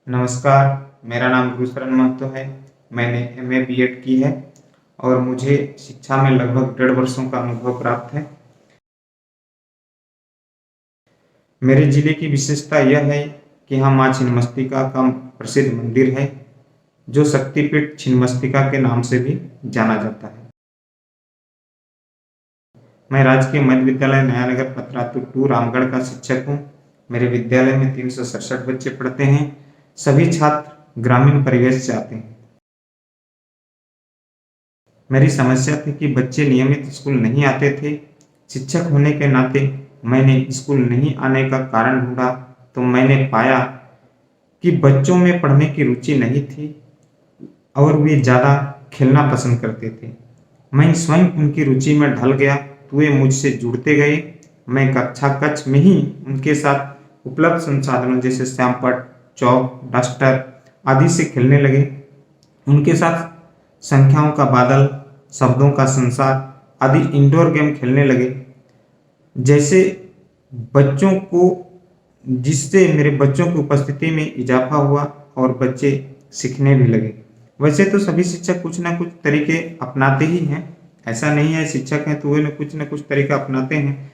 नमस्कार, मेरा नाम गुरुशरण महतो है। मैंने एमए बीएड की है और मुझे शिक्षा में लगभग 1.5 वर्षों का अनुभव प्राप्त है। मेरे जिले की विशेषता यह है कि यहाँ माँ छिन्नमस्तिका का प्रसिद्ध मंदिर है, जो शक्तिपीठ छिन्नमस्तिका के नाम से भी जाना जाता है। मैं राजकीय मध्य विद्यालय नयानगर पतरातू 2 रामगढ़ का शिक्षक हूँ। मेरे विद्यालय में 367 बच्चे पढ़ते हैं। सभी छात्र ग्रामीण परिवेश से आते हैं। मेरी समस्या थी कि बच्चे नियमित स्कूल नहीं आते थे। शिक्षक होने के नाते मैंने स्कूल नहीं आने का कारण ढूंढा तो मैंने पाया कि बच्चों में पढ़ने की रुचि नहीं थी और वे ज़्यादा खेलना पसंद करते थे। मैं स्वयं उनकी रुचि में ढल गया तो वे मुझसे जुड़ते गए। मैं कक्षा कक्ष में ही उनके साथ उपलब्ध संसाधनों जैसे श्यामपट्ट, चौक, डस्टर आदि से खेलने लगे। उनके साथ संख्याओं का बादल, शब्दों का संसार आदि इंडोर गेम खेलने लगे, जैसे बच्चों को जिससे मेरे बच्चों की उपस्थिति में इजाफा हुआ और बच्चे सीखने भी लगे। वैसे तो सभी शिक्षक कुछ ना कुछ तरीके अपनाते ही हैं, ऐसा नहीं है शिक्षक हैं तो वे कुछ ना कुछ तरीका अपनाते हैं।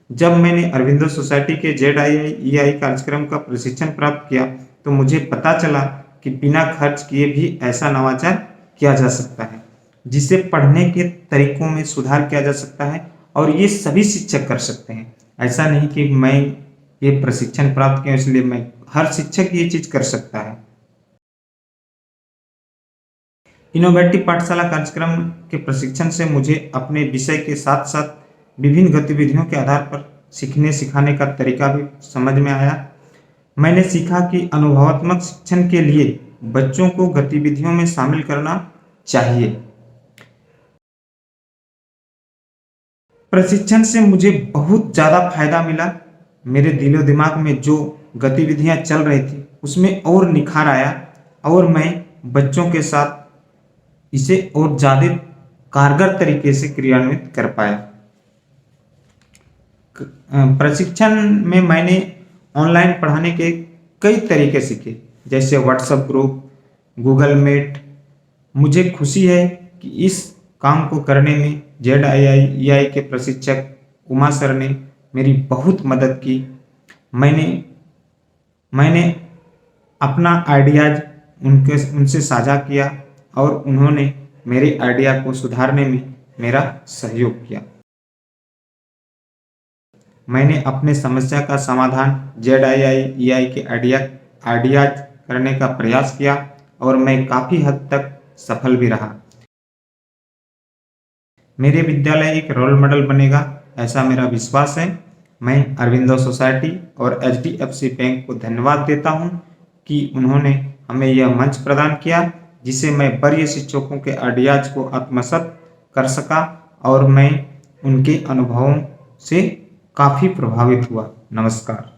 जब मैंने अरविंदो सोसाइटी के ZII कार्यक्रम का प्रशिक्षण प्राप्त किया तो मुझे पता चला कि बिना खर्च किए भी ऐसा नवाचार किया जा सकता है, जिससे पढ़ने के तरीकों में सुधार किया जा सकता है और ये सभी शिक्षक कर सकते हैं। ऐसा नहीं कि मैं ये प्रशिक्षण प्राप्त किया इसलिए मैं हर शिक्षक ये चीज कर सकता है। इनोवेटिव पाठशाला कार्यक्रम के प्रशिक्षण से मुझे अपने विषय के साथ साथ विभिन्न गतिविधियों के आधार पर सीखने सिखाने का तरीका भी समझ में आया। मैंने सीखा कि अनुभवात्मक शिक्षण के लिए बच्चों को गतिविधियों में शामिल करना चाहिए। प्रशिक्षण से मुझे बहुत ज़्यादा फायदा मिला। मेरे दिलो दिमाग में जो गतिविधियां चल रही थी उसमें और निखार आया और मैं बच्चों के साथ इसे और ज़्यादा कारगर तरीके से क्रियान्वित कर पाया। प्रशिक्षण में मैंने ऑनलाइन पढ़ाने के कई तरीके सीखे, जैसे व्हाट्सएप ग्रुप, गूगल मीट। मुझे खुशी है कि इस काम को करने में ZII के प्रशिक्षक उमा सर ने मेरी बहुत मदद की। मैंने अपना आइडियाज उनसे साझा किया और उन्होंने मेरे आइडिया को सुधारने में मेरा सहयोग किया। मैंने अपने समस्या का समाधान ZII के आइडियाज करने का प्रयास किया और मैं काफ़ी हद तक सफल भी रहा। मेरे विद्यालय एक रोल मॉडल बनेगा, ऐसा मेरा विश्वास है। मैं अरविंदो सोसाइटी और HDFC बैंक को धन्यवाद देता हूं कि उन्होंने हमें यह मंच प्रदान किया, जिसे मैं वरीय शिक्षकों के आइडियाज को आत्मसात कर सका और मैं उनके अनुभवों से काफ़ी प्रभावित हुआ। नमस्कार।